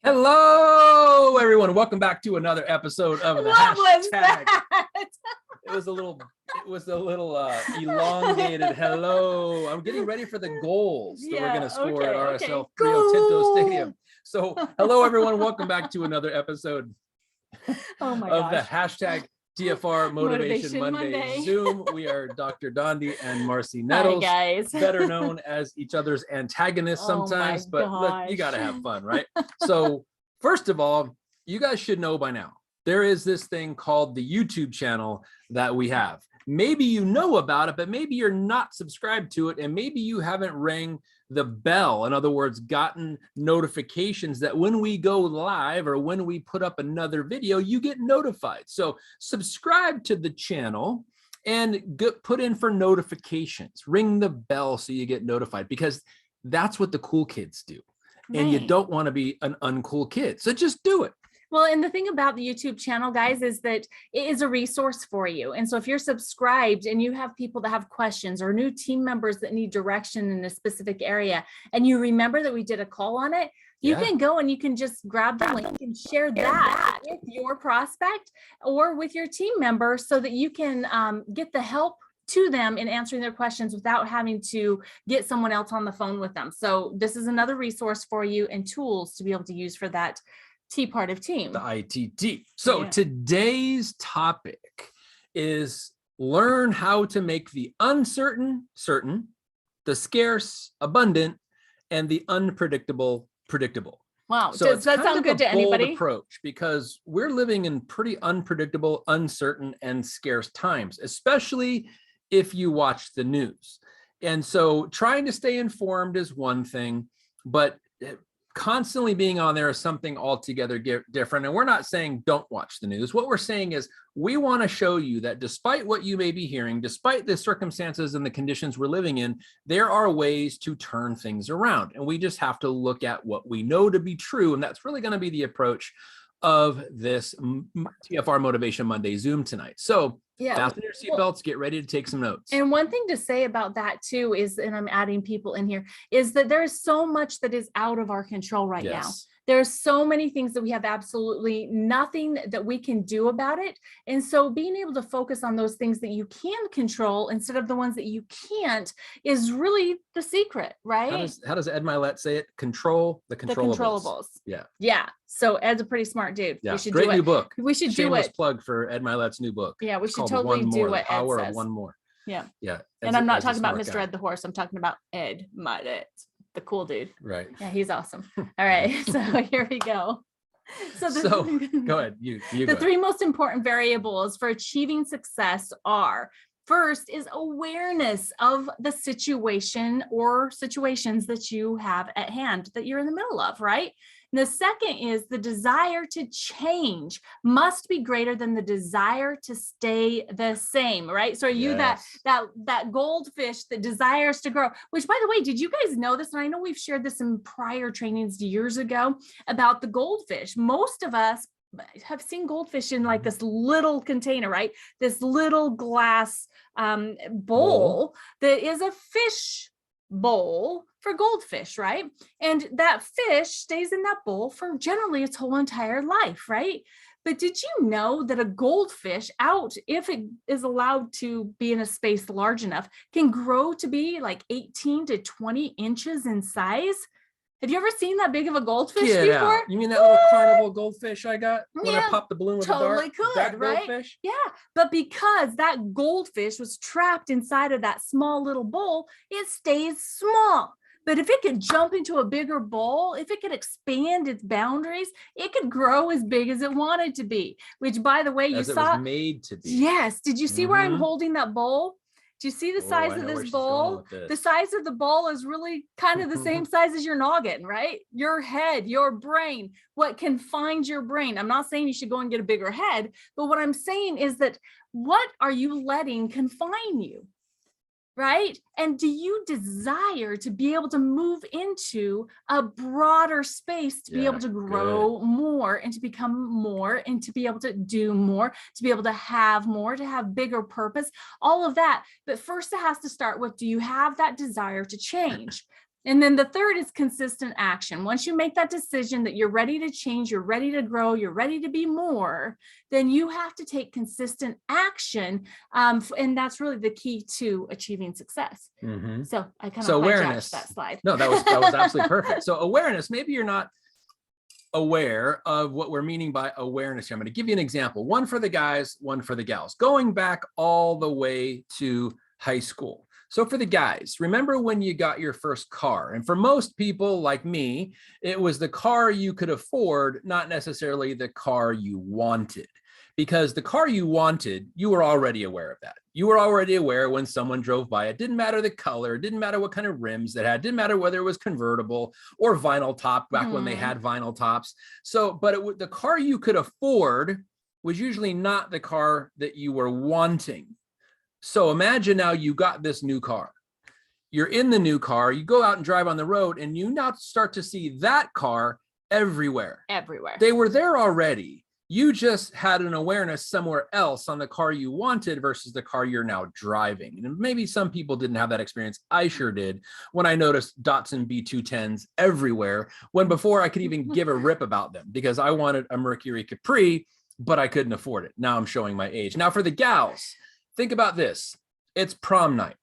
Hello, everyone. Welcome back to another episode of the What was hashtag. that? It was a little elongated. Hello. I'm getting ready for the goals that we're going to score at RSL Rio Tinto Stadium. So, hello, everyone. Welcome back to another episode Oh my of the gosh. hashtag TFR Motivation Monday Zoom. We are Dr. Dondi and Marcy Nettles, Hi, guys. better known as each other's antagonists sometimes, but look, you got to have fun, right? So first of all, you guys should know by now, there is this thing called the YouTube channel that we have. Maybe you know about it, but maybe you're not subscribed to it, and maybe you haven't rang the bell. In other words, gotten notifications that when we go live or when we put up another video, you get notified. So subscribe to the channel and put in for notifications. Ring the bell so you get notified, because that's what the cool kids do. Right. And you don't want to be an uncool kid. So just do it. Well, and the thing about the YouTube channel, guys, is that it is a resource for you. And so if you're subscribed and you have people that have questions or new team members that need direction in a specific area, and you remember that we did a call on it, you can go and you can just grab the link and share that with your prospect or with your team member so that you can get the help to them in answering their questions without having to get someone else on the phone with them. So this is another resource for you and tools to be able to use for that T part of team. The ITT. So today's topic is learn how to make the uncertain certain, the scarce abundant, and the unpredictable predictable. Wow. So does that sound good to anybody? Approach, because we're living in pretty unpredictable, uncertain, and scarce times, especially if you watch the news. And so trying to stay informed is one thing, but constantly being on there is something altogether different. And we're not saying don't watch the news. What we're saying is we want to show you that despite what you may be hearing, despite the circumstances and the conditions we're living in, there are ways to turn things around. And we just have to look at what we know to be true. And that's really going to be the approach of this TFR Motivation Monday Zoom tonight. So fasten your seatbelts, get ready to take some notes. And one thing to say about that too is, and I'm adding people in here, is that there is so much that is out of our control right now. There's so many things that we have absolutely nothing that we can do about it. And so being able to focus on those things that you can control instead of the ones that you can't is really the secret, right? How does Ed Milet say it? Control the controllables. Yeah. So Ed's a pretty smart dude. Yeah. We should Great do it. new book. We should Shameless do it. Plug for Ed Milet's new book. Yeah, we should totally do what Ed Power says. of One More. Yeah. Yeah. And I'm not talking about Mr. Ed the horse. I'm talking about Ed Milet, the cool dude. Right. Yeah, he's awesome. All right. So here we go. So go ahead. You the three most important variables for achieving success are: first is awareness of the situation or situations that you have at hand that you're in the middle of, right? And the second is the desire to change must be greater than the desire to stay the same, right? So are you that goldfish that desires to grow? Which, by the way, did you guys know this? And I know we've shared this in prior trainings years ago about the goldfish. Most of us have seen goldfish in like this little container, right? This little glass bowl that is a fish bowl for goldfish, right? And that fish stays in that bowl for generally its whole entire life, right? But did you know that a goldfish if it is allowed to be in a space large enough, can grow to be like 18 to 20 inches in size? Have you ever seen that big of a goldfish before? You mean that little carnival goldfish I got when I popped the balloon with the dart? Totally could, right? Goldfish? Yeah, but because that goldfish was trapped inside of that small little bowl, it stays small. But if it could jump into a bigger bowl, if it could expand its boundaries, it could grow as big as it wanted to be, which, by the way, It was made to be. Yes. Did you see where I'm holding that bowl? Do you see the size of this bowl? The size of the bowl is really kind of the same size as your noggin, right? Your head, your brain, what confines your brain. I'm not saying you should go and get a bigger head, but what I'm saying is that what are you letting confine you? Right? And do you desire to be able to move into a broader space, to be able to grow more and to become more and to be able to do more, to be able to have more, to have bigger purpose, all of that. But first it has to start with, do you have that desire to change? And then the third is consistent action. Once you make that decision that you're ready to change, you're ready to grow, you're ready to be more, then you have to take consistent action. And that's really the key to achieving success. So I kind of awareness, hijacked that slide. No, that was absolutely perfect. So awareness, maybe you're not aware of what we're meaning by awareness here. I'm going to give you an example, one for the guys, one for the gals, going back all the way to high school. So for the guys, remember when you got your first car? And for most people like me, it was the car you could afford, not necessarily the car you wanted. Because the car you wanted, you were already aware of that. You were already aware when someone drove by. It didn't matter the color, it didn't matter what kind of rims it had, didn't matter whether it was convertible or vinyl top back when they had vinyl tops. So, but the car you could afford was usually not the car that you were wanting. So imagine now you got this new car. You're in the new car, you go out and drive on the road, and you now start to see that car everywhere. Everywhere. They were there already. You just had an awareness somewhere else on the car you wanted versus the car you're now driving. And maybe some people didn't have that experience. I sure did when I noticed Datsun B210s everywhere, when before I could even give a rip about them because I wanted a Mercury Capri, but I couldn't afford it. Now I'm showing my age. Now for the gals, think about this. It's prom night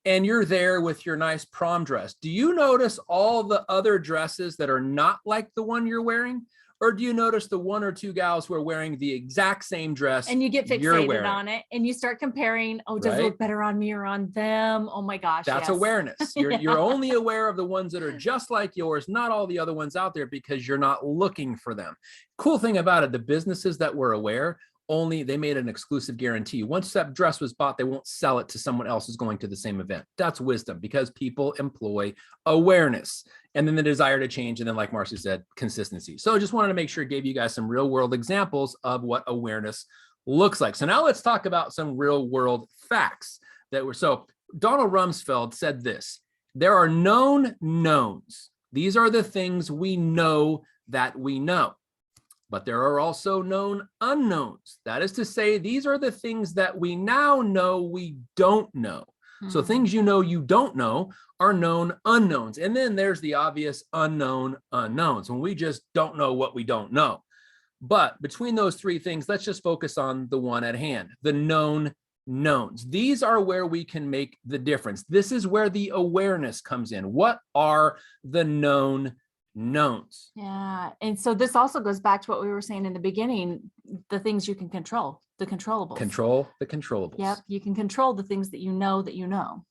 and you're there with your nice prom dress. Do you notice all the other dresses that are not like the one you're wearing? Or do you notice the one or two gals who are wearing the exact same dress and you get fixated on it and you start comparing, oh, does it look better on me or on them? Oh my gosh. That's awareness. You're only aware of the ones that are just like yours, not all the other ones out there because you're not looking for them. Cool thing about it, the businesses that were aware, they made an exclusive guarantee. Once that dress was bought, they won't sell it to someone else who's going to the same event. That's wisdom because people employ awareness and then the desire to change. And then like Marcy said, consistency. So I just wanted to make sure I gave you guys some real world examples of what awareness looks like. So now let's talk about some real world facts so Donald Rumsfeld said this, there are known knowns. These are the things we know that we know. But there are also known unknowns. That is to say, these are the things that we now know we don't know. So things you don't know are known unknowns. And then there's the obvious unknown unknowns when we just don't know what we don't know. But between those three things, let's just focus on the one at hand, the known knowns. These are where we can make the difference. This is where the awareness comes in. What are the known knowns? Yeah. And so this also goes back to what we were saying in the beginning, the things you can control, the controllables. Control the controllables. Yep. You can control the things that you know that you know.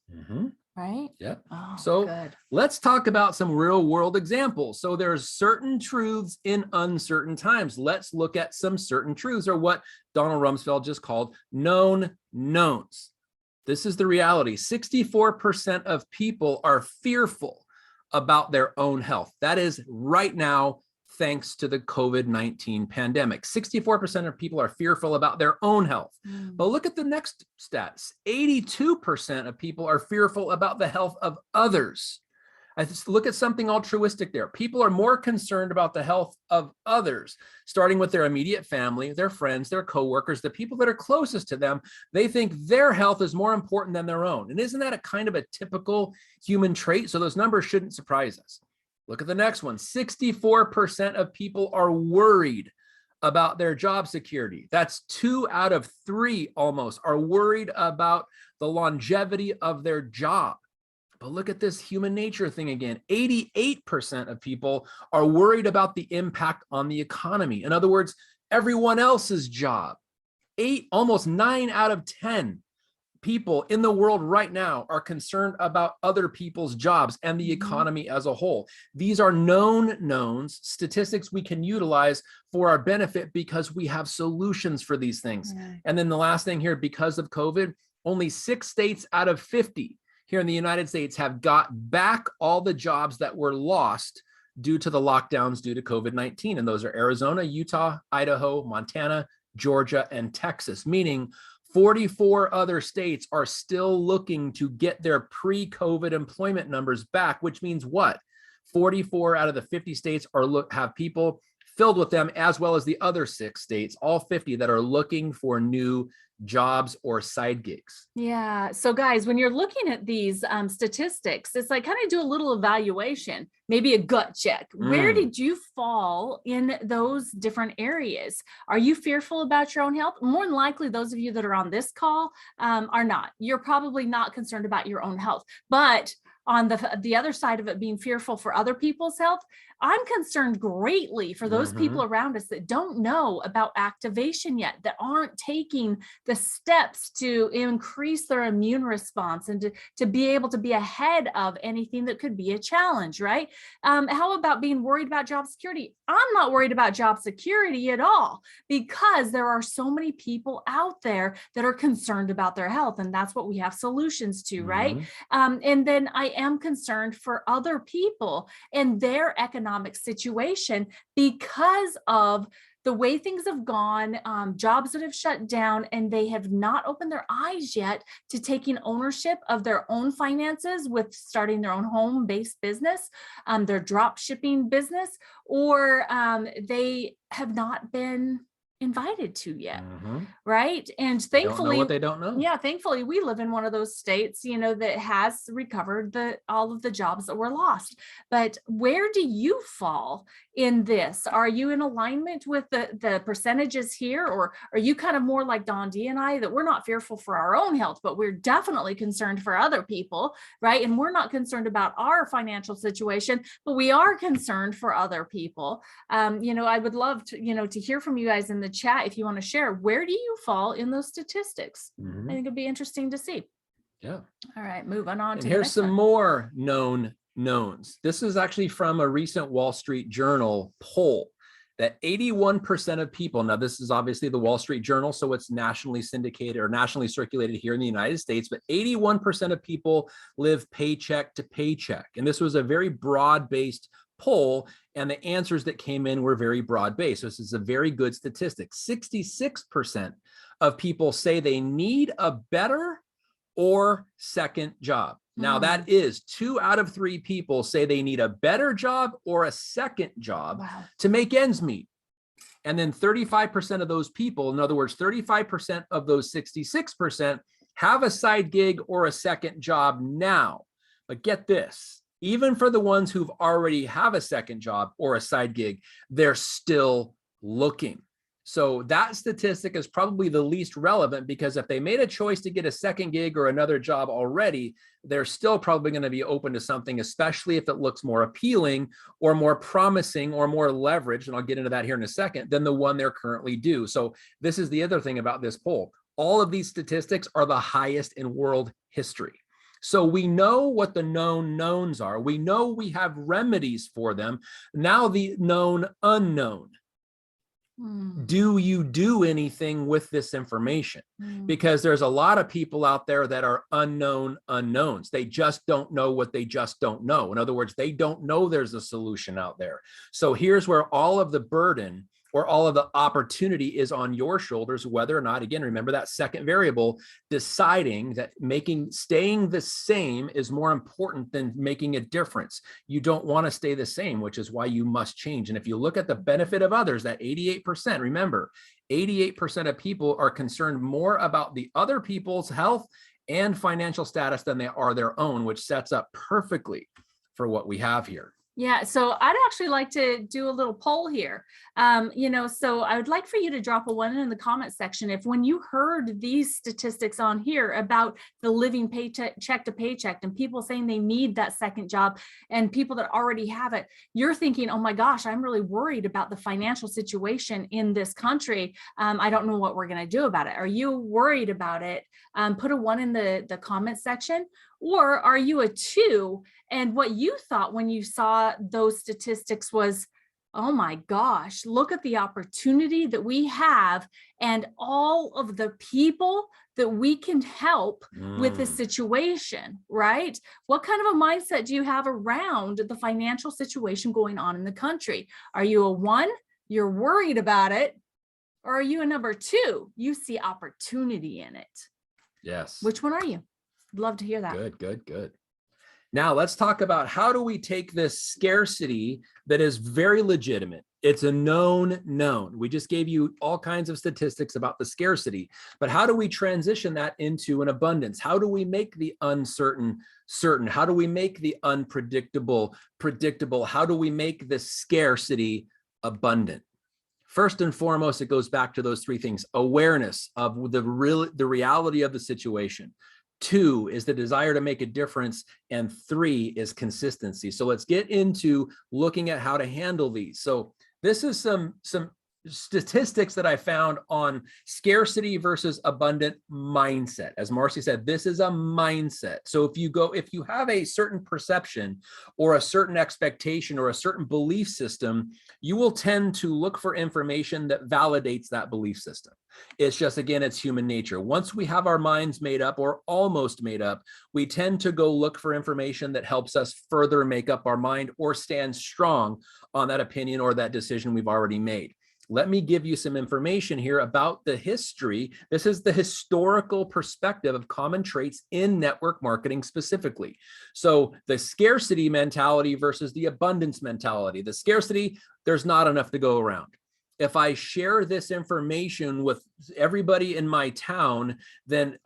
Right? Yep. Oh, so good. Let's talk about some real world examples. So there's certain truths in uncertain times. Let's look at some certain truths, or what Donald Rumsfeld just called known knowns. This is the reality. 64% of people are fearful about their own health. That is right now, thanks to the COVID-19 pandemic. 64% of people are fearful about their own health. But look at the next stats. 82% of people are fearful about the health of others. I just look at something altruistic there. People are more concerned about the health of others, starting with their immediate family, their friends, their coworkers, the people that are closest to them. They think their health is more important than their own. And isn't that a kind of a typical human trait? So those numbers shouldn't surprise us. Look at the next one. 64% of people are worried about their job security. That's 2 out of 3 almost are worried about the longevity of their job. But look at this human nature thing again. 88% of people are worried about the impact on the economy. In other words, everyone else's job. Almost 9 out of 10 people in the world right now are concerned about other people's jobs and the economy as a whole. These are known knowns, statistics we can utilize for our benefit because we have solutions for these things. And then the last thing here, because of COVID, only 6 states out of 50 here in the United States have got back all the jobs that were lost due to the lockdowns due to COVID-19. And those are Arizona, Utah, Idaho, Montana, Georgia, and Texas, meaning 44 other states are still looking to get their pre-COVID employment numbers back, which means what? 44 out of the 50 states have people filled with them, as well as the other 6 states, all 50 that are looking for new jobs or side gigs. Yeah. So guys, when you're looking at these statistics, it's like kind of do a little evaluation, maybe a gut check. Where did you fall in those different areas? Are you fearful about your own health? More than likely, those of you that are on this call are not. You're probably not concerned about your own health, but on the other side of it, being fearful for other people's health, I'm concerned greatly for those people around us that don't know about activation yet, that aren't taking the steps to increase their immune response and to be able to be ahead of anything that could be a challenge, right? How about being worried about job security? I'm not worried about job security at all, because there are so many people out there that are concerned about their health, and that's what we have solutions to, right? And then I am concerned for other people and their economic situation because of the way things have gone, jobs that have shut down, and they have not opened their eyes yet to taking ownership of their own finances with starting their own home-based business, their drop shipping business, or they have not been invited to yet. Right. And They don't know thankfully, what they don't know. yeah, thankfully we live in one of those states, you know, that has recovered all of the jobs that were lost. But where do you fall in this? Are you in alignment with the percentages here, or are you kind of more like Don D and I, that we're not fearful for our own health, but we're definitely concerned for other people, right? And we're not concerned about our financial situation, but we are concerned for other people. You know, I would love to, you know, to hear from you guys in the chat if you want to share, where do you fall in those statistics? I think it'd be interesting to see. Yeah. All right, moving on to the here's next some one. more known knowns. This is actually from a recent Wall Street Journal poll that 81% of people, now this is obviously the Wall Street Journal, so it's nationally syndicated or nationally circulated here in the United States, but 81% of people live paycheck to paycheck. And this was a very broad-based poll, and the answers that came in were very broad-based. So this is a very good statistic. 66% of people say they need a better or second job. Now that is 2 out of 3 people say they need a better job or a second job to make ends meet. And then 35% of those people, in other words, 35% of those 66% have a side gig or a second job now. But get this, even for the ones who've already have a second job or a side gig, they're still looking. So that statistic is probably the least relevant, because if they made a choice to get a second gig or another job already, they're still probably going to be open to something, especially if it looks more appealing or more promising or more leveraged, and I'll get into that here in a second, than the one they're currently due. So this is the other thing about this poll. All of these statistics are the highest in world history. So we know what the known knowns are. We know we have remedies for them. Now the known unknown. Do you do anything with this information? Because there's a lot of people out there that are unknown unknowns. They just don't know what they just don't know. In other words, they don't know there's a solution out there. So here's where all of the burden or all of the opportunity is on your shoulders, whether or not, again, remember that second variable, deciding that staying the same is more important than making a difference. You don't want to stay the same, which is why you must change. And if you look at the benefit of others, that 88%, remember, 88% of people are concerned more about the other people's health and financial status than they are their own, which sets up perfectly for what we have here. Yeah, so I'd actually like to do a little poll here. You know, so I would like for you to drop a 1 in the comment section if, when you heard these statistics on here about the living paycheck to paycheck and people saying they need that second job, and people that already have it, you're thinking, oh my gosh, I'm really worried about the financial situation in this country. I don't know what we're going to do about it. Are you worried about it? Put a 1 in the comment section. Or are you a 2? And what you thought when you saw those statistics was, oh my gosh, look at the opportunity that we have and all of the people that we can help with this situation, right? What kind of a mindset do you have around the financial situation going on in the country? Are you a 1? You're worried about it. Or are you a number 2? You see opportunity in it. Yes. Which one are you? Love to hear that. Good. Now let's talk about how do we take this scarcity that is very legitimate. It's a known. We just gave you all kinds of statistics about the scarcity, but how do we transition that into an abundance? How do we make the uncertain certain? How do we make the unpredictable predictable? How do we make the scarcity abundant? First and foremost, it goes back to those three things: awareness of the reality of the situation. 2 is the desire to make a difference. And 3 is consistency. So let's get into looking at how to handle these. So this is some statistics that I found on scarcity versus abundant mindset. As Marcy said, this is a mindset. So if you have a certain perception or a certain expectation or a certain belief system, you will tend to look for information that validates that belief system. It's just, again, it's human nature. Once we have our minds made up or almost made up, we tend to go look for information that helps us further make up our mind or stand strong on that opinion or that decision we've already made. Let me give you some information here about the history. This is the historical perspective of common traits in network marketing specifically. So the scarcity mentality versus the abundance mentality. The scarcity, there's not enough to go around. If I share this information with everybody in my town, then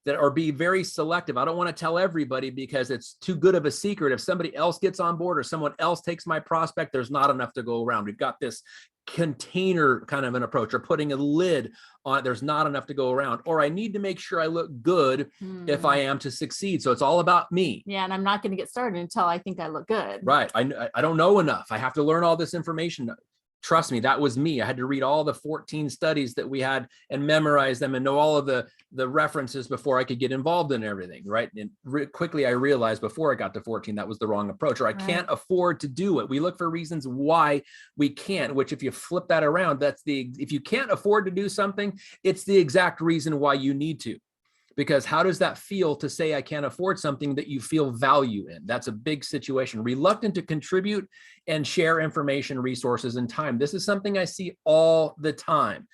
or be very selective. I don't want to tell everybody because it's too good of a secret. If somebody else gets on board or someone else takes my prospect, there's not enough to go around. We've got this container kind of an approach, or putting a lid on it. There's not enough to go around, or I need to make sure I look good if I am to succeed. So it's all about me. Yeah. And I'm not going to get started until I think I look good. Right. I don't know enough. I have to learn all this information. Trust me, that was me. I had to read all the 14 studies that we had and memorize them and know all of the references before I could get involved in everything, right? And quickly I realized before I got to 14, that was the wrong approach, or I can't afford to do it. We look for reasons why we can't, which if you flip that around, if you can't afford to do something, it's the exact reason why you need to. Because how does that feel to say I can't afford something that you feel value in? That's a big situation. Reluctant to contribute and share information, resources, and time. This is something I see all the time.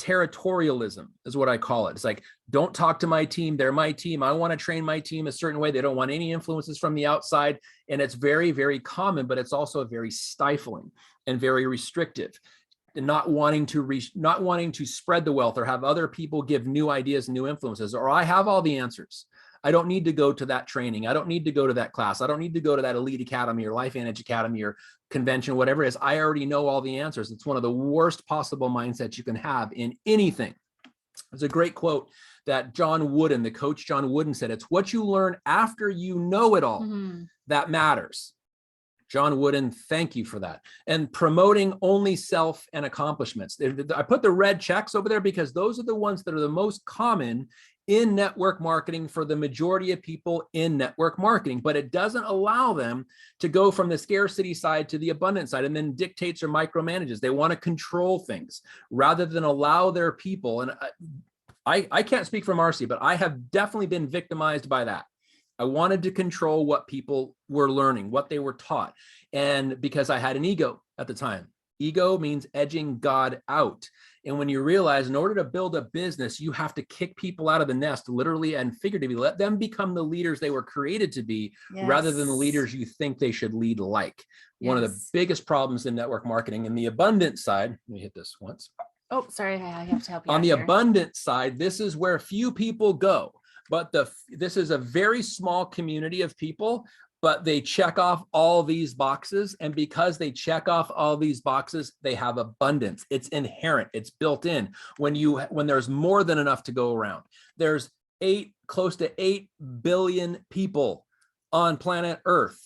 Territorialism is what I call it. It's like, don't talk to my team. They're my team. I want to train my team a certain way. They don't want any influences from the outside. And it's very, very common, but it's also very stifling and very restrictive. And not wanting to spread the wealth or have other people give new ideas, new influences, or I have all the answers. I don't need to go to that training. I don't need to go to that class. I don't need to go to that elite academy or LifeVantage academy or convention, whatever it is. I already know all the answers. It's one of the worst possible mindsets you can have in anything. There's a great quote that the coach John Wooden said, "It's what you learn after you know it all that matters." John Wooden, thank you for that. And promoting only self and accomplishments. I put the red checks over there because those are the ones that are the most common in network marketing for the majority of people in network marketing, but it doesn't allow them to go from the scarcity side to the abundance side and then dictates or micromanages. They want to control things rather than allow their people. And I can't speak for Marcy, but I have definitely been victimized by that. I wanted to control what people were learning, what they were taught. And because I had an ego at the time. Ego means edging God out. And when you realize in order to build a business, you have to kick people out of the nest, literally and figuratively, let them become the leaders they were created to be, rather than the leaders you think they should lead like. One of the biggest problems in network marketing. And the abundance side, let me hit this once. Oh, sorry, I have to help you On out the here. abundance side, this is where few people go. But this is a very small community of people, but they check off all these boxes. And because they check off all these boxes, they have abundance. It's inherent. It's built in. When there's more than enough to go around. There's close to 8 billion people on planet Earth.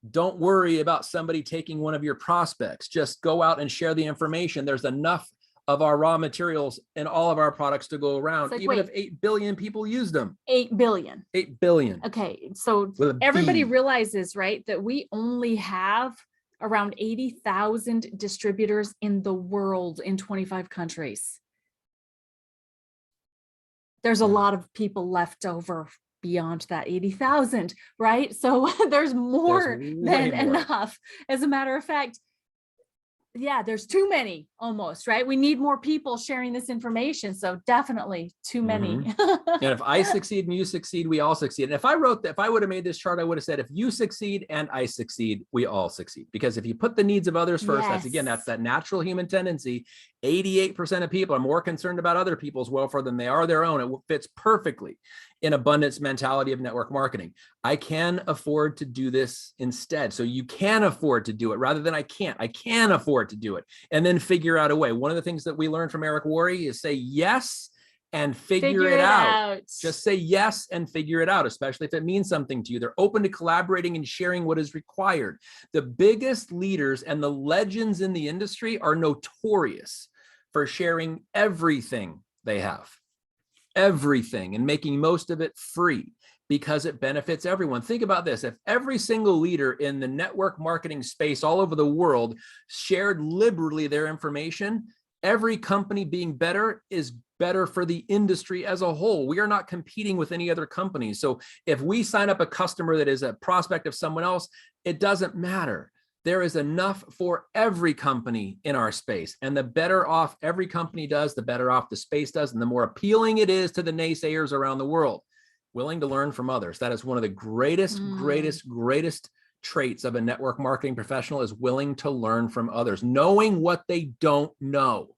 Don't worry about somebody taking one of your prospects. Just go out and share the information. There's enough of our raw materials and all of our products to go around, like, even if 8 billion people use them. 8 billion. 8 billion. Okay. So everybody realizes, right, that we only have around 80,000 distributors in the world in 25 countries. There's a lot of people left over beyond that 80,000, right? So there's more than enough. As a matter of fact, Yeah, there's too many almost, right? We need more people sharing this information. So definitely too many. And if I succeed and you succeed, we all succeed. And if I would have made this chart, I would have said, if you succeed and I succeed, we all succeed. Because if you put the needs of others first, that's that natural human tendency. 88% of people are more concerned about other people's welfare than they are their own. It fits perfectly in abundance mentality of network marketing. I can afford to do this instead. So you can afford to do it rather than I can afford to do it, and then figure out a way. One of the things that we learned from Eric Worre is say yes and figure it out. Just say yes and figure it out, especially if it means something to you. They're open to collaborating and sharing what is required. The biggest leaders and the legends in the industry are notorious for sharing everything they have, everything, and making most of it free because it benefits everyone. Think about this. If every single leader in the network marketing space all over the world shared liberally their information, every company being better is better for the industry as a whole. We are not competing with any other companies. So if we sign up a customer that is a prospect of someone else, it doesn't matter. There is enough for every company in our space. And the better off every company does, the better off the space does, and the more appealing it is to the naysayers around the world. Willing to learn from others. That is one of the greatest traits of a network marketing professional, is willing to learn from others, knowing what they don't know.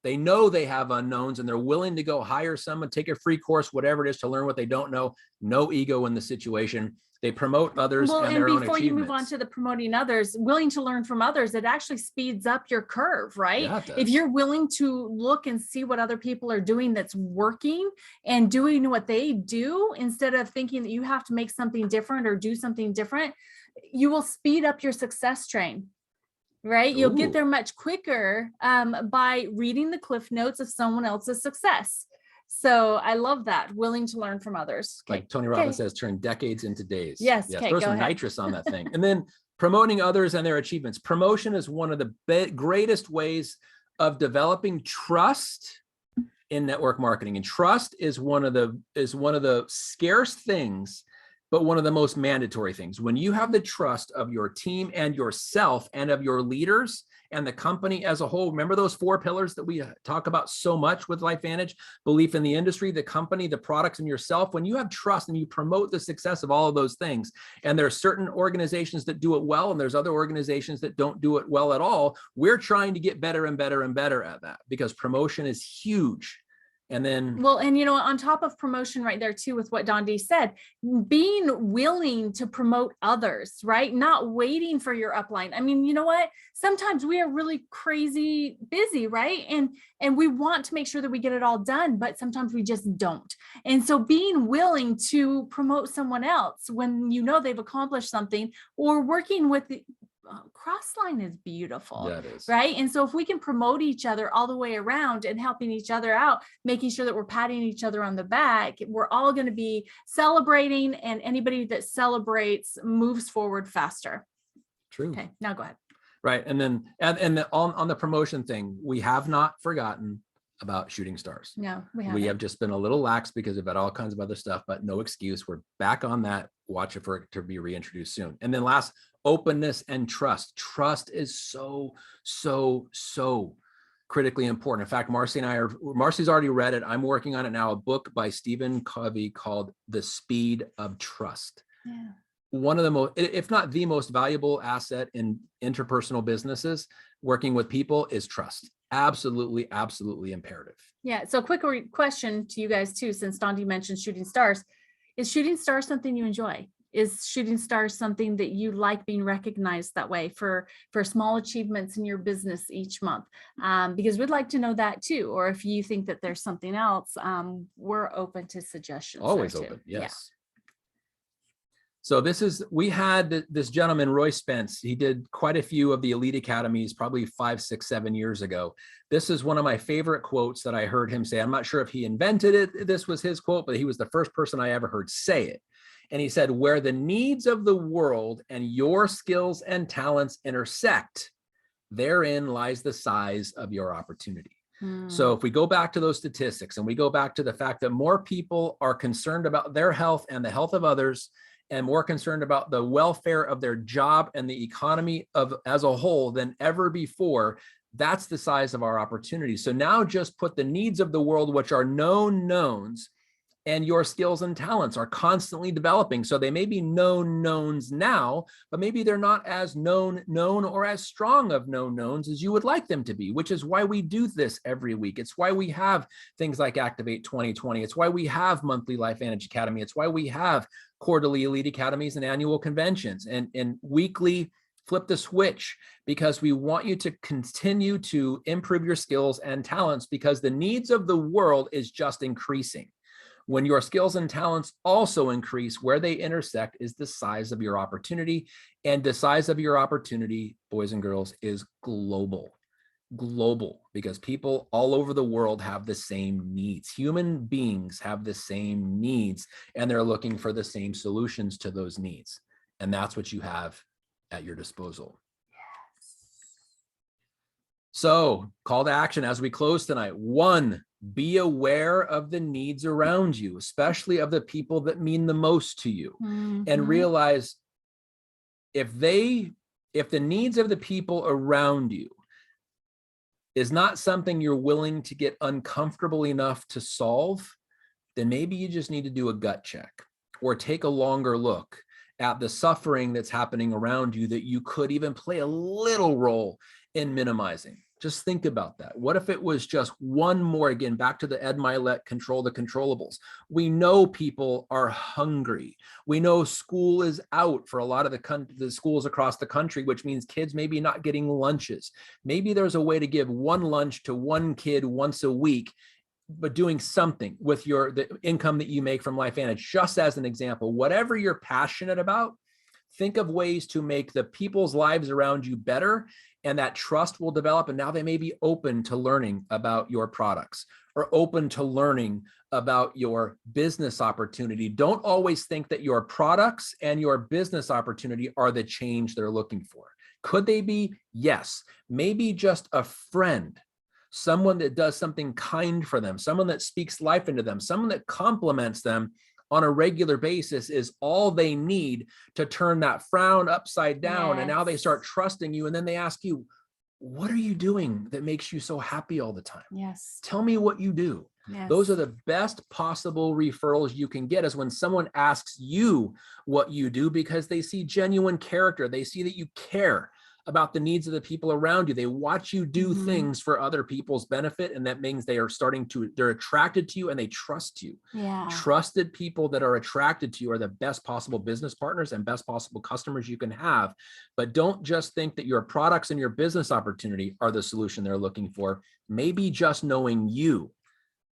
They know they have unknowns and they're willing to go hire someone, take a free course, whatever it is, to learn what they don't know. No ego in the situation. They promote others and their own achievements. Before you move on to the promoting others, willing to learn from others, it actually speeds up your curve, right? Yeah, it does. If you're willing to look and see what other people are doing that's working and doing what they do, instead of thinking that you have to make something different or do something different, you will speed up your success train. Right? You'll get there much quicker by reading the cliff notes of someone else's success. So I love that. Willing to learn from others. Okay. Like Tony Robbins says, turn decades into days. Yes. Okay, throw some nitrous on that thing. And then promoting others and their achievements. Promotion is one of the greatest ways of developing trust in network marketing. And trust is one of the scarce things, but one of the most mandatory things. When you have the trust of your team and yourself and of your leaders and the company as a whole, remember those 4 pillars that we talk about so much with LifeVantage: belief in the industry, the company, the products, and yourself. When you have trust and you promote the success of all of those things, and there are certain organizations that do it well, and there's other organizations that don't do it well at all, we're trying to get better and better and better at that, because promotion is huge. And then, well, and on top of promotion right there too, with what Don D said, being willing to promote others, right? Not waiting for your upline. I mean, you know what? Sometimes we are really crazy busy, right? And we want to make sure that we get it all done, but sometimes we just don't. And so being willing to promote someone else when they've accomplished something, or working with crossline is beautiful. Yeah, it is. Right? And so if we can promote each other all the way around and helping each other out, making sure that we're patting each other on the back, we're all going to be celebrating, and anybody that celebrates moves forward faster. True. Okay, now go ahead. Right. And then on the promotion thing, we have not forgotten about shooting stars. No, we haven't. We have just been a little lax because we've had all kinds of other stuff, but no excuse. We're back on that. Watch it for it to be reintroduced soon. And then last, openness and trust. Trust is so critically important. In fact, Marcy's already read it. I'm working on it now, a book by Stephen Covey called The Speed of Trust. Yeah. One of the most, if not the most valuable asset in interpersonal businesses, working with people, is trust. Absolutely imperative. Yeah. So quick question to you guys too, since Dondi mentioned shooting stars. Is shooting stars something you enjoy? Is shooting stars something that you like being recognized that way for small achievements in your business each month? Because we'd like to know that too. Or if you think that there's something else, we're open to suggestions. Always open. Yes. Yeah. So we had this gentleman, Roy Spence. He did quite a few of the elite academies, probably 5, 6, 7 years ago. This is one of my favorite quotes that I heard him say. I'm not sure if he invented it. This was his quote, but he was the first person I ever heard say it. And he said, where the needs of the world and your skills and talents intersect, therein lies the size of your opportunity. So if we go back to those statistics and we go back to the fact that more people are concerned about their health and the health of others and more concerned about the welfare of their job and the economy as a whole than ever before, that's the size of our opportunity. So now just put the needs of the world, which are known knowns, and your skills and talents are constantly developing. So they may be known knowns now, but maybe they're not as known or as strong of known knowns as you would like them to be, which is why we do this every week. It's why we have things like Activate 2020. It's why we have monthly LifeVantage Academy. It's why we have quarterly Elite Academies and annual conventions and weekly Flip the Switch, because we want you to continue to improve your skills and talents, because the needs of the world is just increasing. When your skills and talents also increase, where they intersect is the size of your opportunity. And the size of your opportunity, boys and girls, is global. Global, because people all over the world have the same needs. Human beings have the same needs, and they're looking for the same solutions to those needs. And that's what you have at your disposal. So, call to action as we close tonight. 1, be aware of the needs around you, especially of the people that mean the most to you, and realize if the needs of the people around you is not something you're willing to get uncomfortable enough to solve, then maybe you just need to do a gut check or take a longer look at the suffering that's happening around you that you could even play a little role in minimizing. Just think about that. What if it was just one more, again, back to the Ed Milet, control the controllables. We know people are hungry. We know school is out for a lot of the schools across the country, which means kids maybe not getting lunches. Maybe there's a way to give one lunch to one kid once a week, but doing something with the income that you make from LifeVantage. Just as an example, whatever you're passionate about, think of ways to make the people's lives around you better, and that trust will develop. And now they may be open to learning about your products or open to learning about your business opportunity. Don't always think that your products and your business opportunity are the change they're looking for. Could they be? Yes. Maybe just a friend, someone that does something kind for them, someone that speaks life into them, someone that compliments them on a regular basis is all they need to turn that frown upside down. Yes. And now they start trusting you. And then they ask you, what are you doing that makes you so happy all the time? Yes. Tell me what you do. Yes. Those are the best possible referrals you can get, is when someone asks you what you do, because they see genuine character. They see that you care about the needs of the people around you. They watch you do things for other people's benefit, and that means they're attracted to you and they trust you. Yeah. Trusted people that are attracted to you are the best possible business partners and best possible customers you can have. But don't just think that your products and your business opportunity are the solution they're looking for. Maybe just knowing you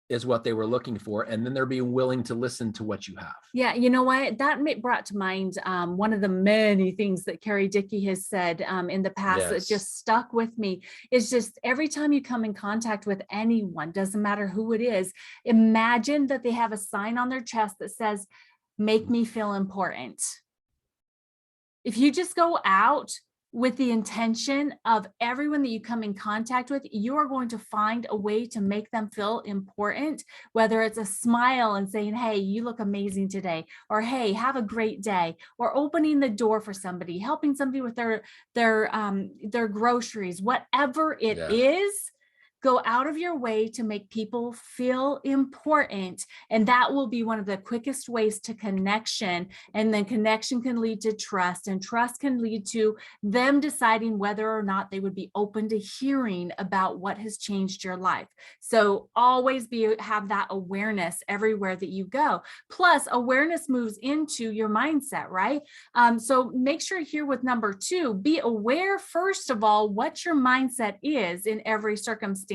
is what they were looking for, and then they're being willing to listen to what you have. Yeah, you know what? That brought to mind one of the many things that Carrie Dickey has said in the past. Yes. That just stuck with me. Is just every time you come in contact with anyone, doesn't matter who it is, imagine that they have a sign on their chest that says, "Make me feel important." If you just go out with the intention of everyone that you come in contact with, you are going to find a way to make them feel important, whether it's a smile and saying, "Hey, you look amazing today," or "Hey, have a great day," or opening the door for somebody, helping somebody with their groceries, whatever it is. Go out of your way to make people feel important. And that will be one of the quickest ways to connection. And then connection can lead to trust, and trust can lead to them deciding whether or not they would be open to hearing about what has changed your life. So always have that awareness everywhere that you go. Plus, awareness moves into your mindset, right? So make sure here with number 2, be aware, first of all, what your mindset is in every circumstance.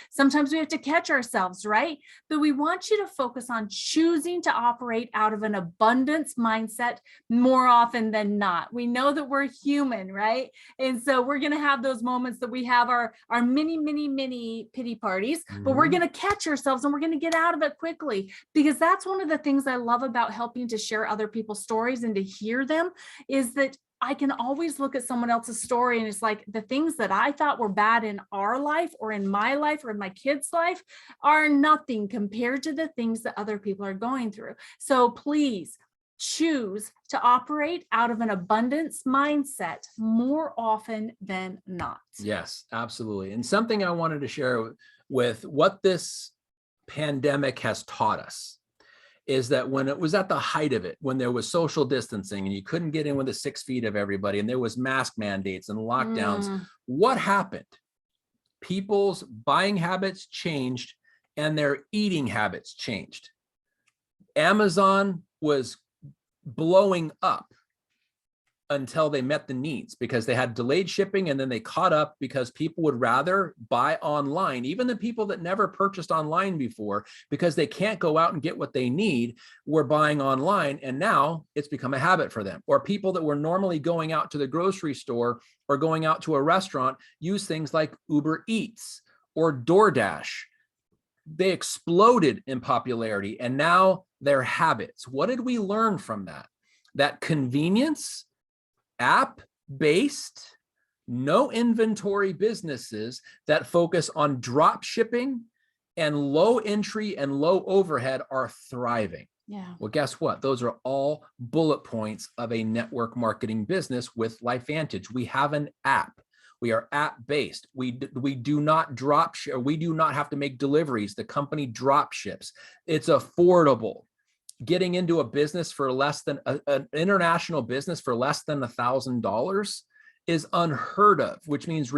Sometimes we have to catch ourselves, right? But we want you to focus on choosing to operate out of an abundance mindset more often than not. We know that we're human, right? And so we're going to have those moments that we have our mini pity parties, but we're going to catch ourselves and we're going to get out of it quickly, because that's one of the things I love about helping to share other people's stories and to hear them, is that I can always look at someone else's story and it's like the things that I thought were bad in our life or in my life or in my kid's life are nothing compared to the things that other people are going through. So please choose to operate out of an abundance mindset more often than not. Yes, absolutely. And something I wanted to share with what this pandemic has taught us is that when it was at the height of it, when there was social distancing and you couldn't get in with the 6 feet of everybody, and there was mask mandates and lockdowns, what happened? People's buying habits changed and their eating habits changed. Amazon was blowing up until they met the needs because they had delayed shipping, and then they caught up because people would rather buy online. Even the people that never purchased online before, because they can't go out and get what they need, were buying online, and now it's become a habit for them. Or people that were normally going out to the grocery store or going out to a restaurant use things like Uber Eats or DoorDash. They exploded in popularity, and now they're habits. What did we learn from that? That convenience, app-based, no inventory businesses that focus on drop shipping and low entry and low overhead are thriving. Yeah. Well, guess what? Those are all bullet points of a network marketing business with LifeVantage. We have an app. We are app-based. We do not drop ship. We do not have to make deliveries. The company drop ships. It's affordable. Getting into a business for less than an international business for less than $1,000 is unheard of, which means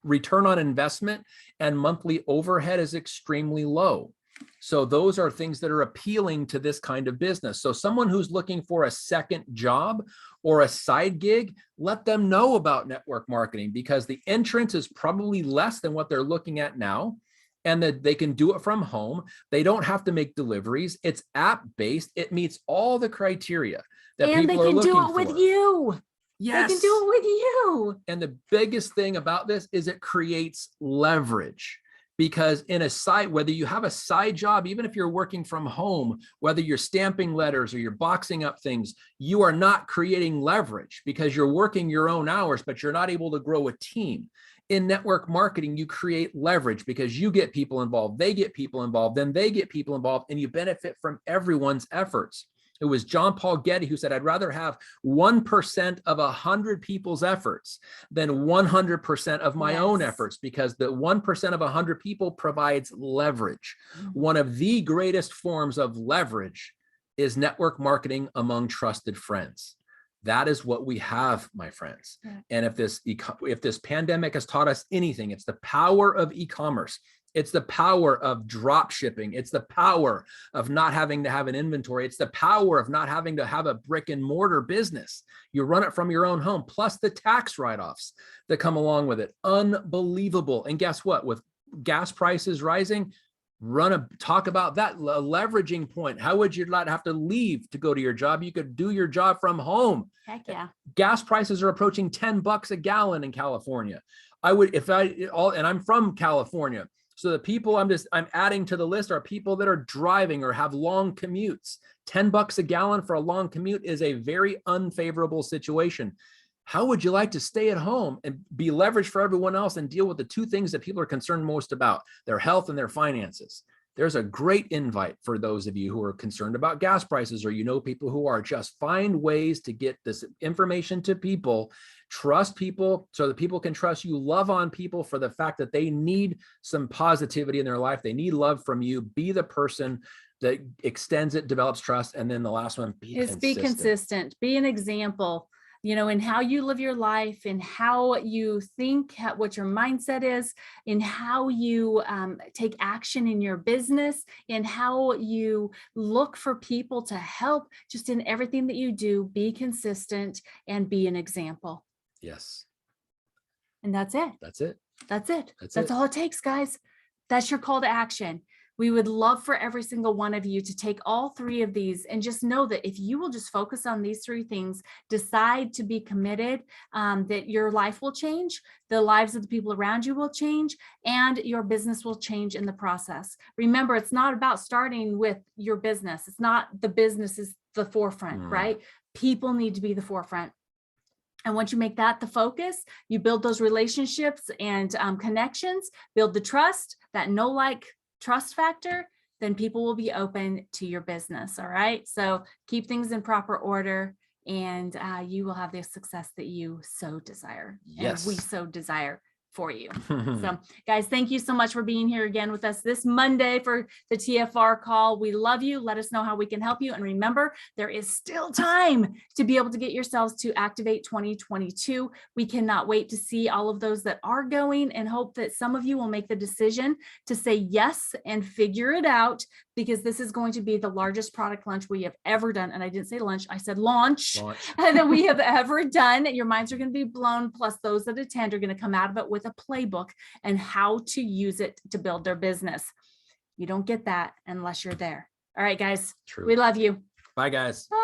return on investment and monthly overhead is extremely low. So those are things that are appealing to this kind of business. So someone who's looking for a second job or a side gig, let them know about network marketing, because the entrance is probably less than what they're looking at now, and that they can do it from home. They don't have to make deliveries. It's app-based. It meets all the criteria that and people are looking for. And they can do it with you. Yes. They can do it with you. And the biggest thing about this is it creates leverage, because in a side, whether you have a side job, even if you're working from home, whether you're stamping letters or you're boxing up things, you are not creating leverage because you're working your own hours, but you're not able to grow a team. In network marketing, you create leverage because you get people involved, they get people involved, then they get people involved, and you benefit from everyone's efforts. It was John Paul Getty who said, I'd rather have 1% of 100 people's efforts than 100% of my own efforts, because the 1% of 100 people provides leverage. One of the greatest forms of leverage is network marketing among trusted friends. That is what we have, my friends. And if this pandemic has taught us anything, it's the power of e-commerce. It's the power of drop shipping. It's the power of not having to have an inventory. It's the power of not having to have a brick and mortar business. You run it from your own home, plus the tax write-offs that come along with it. Unbelievable. And guess what? With gas prices rising, talk about that leveraging point. How would you not have to leave to go to your job? You could do your job from home. Heck yeah. Gas prices are approaching $10 a gallon in California. And I'm from California. So the people I'm adding to the list are people that are driving or have long commutes. $10 a gallon for a long commute is a very unfavorable situation. How would you like to stay at home and be leveraged for everyone else and deal with the two things that people are concerned most about, their health and their finances? There's a great invite for those of you who are concerned about gas prices, or people who are. Just find ways to get this information to people, trust people so that people can trust you, love on people for the fact that they need some positivity in their life. They need love from you. Be the person that extends it, develops trust. And then the last one, be consistent. Be an example, in how you live your life, in how you think, what your mindset is, in how you take action in your business, in how you look for people to help, just in everything that you do. Be consistent and be an example. Yes. And that's it. That's it. That's all it takes, guys. That's your call to action. We would love for every single one of you to take all three of these and just know that if you will just focus on these three things, decide to be committed, that your life will change, the lives of the people around you will change, and your business will change in the process. Remember, it's not about starting with your business. It's not the business is the forefront, right? People need to be the forefront. And once you make that the focus, you build those relationships and connections, build the trust, that trust factor, then people will be open to your business. All right. So keep things in proper order, and you will have the success that you so desire. Yes. And we so desire for you. So guys, thank you so much for being here again with us this Monday for the TFR call. We love you. Let us know how we can help you. And remember, there is still time to be able to get yourselves to Activate 2022. We cannot wait to see all of those that are going, and hope that some of you will make the decision to say yes and figure it out, because this is going to be the largest product launch we have ever done. And I didn't say lunch, I said launch. That we have ever done. Your minds are going to be blown. Plus those that attend are going to come out of it with a playbook and how to use it to build their business. You don't get that unless you're there. All right, guys. True. We love you. Bye, guys. Bye.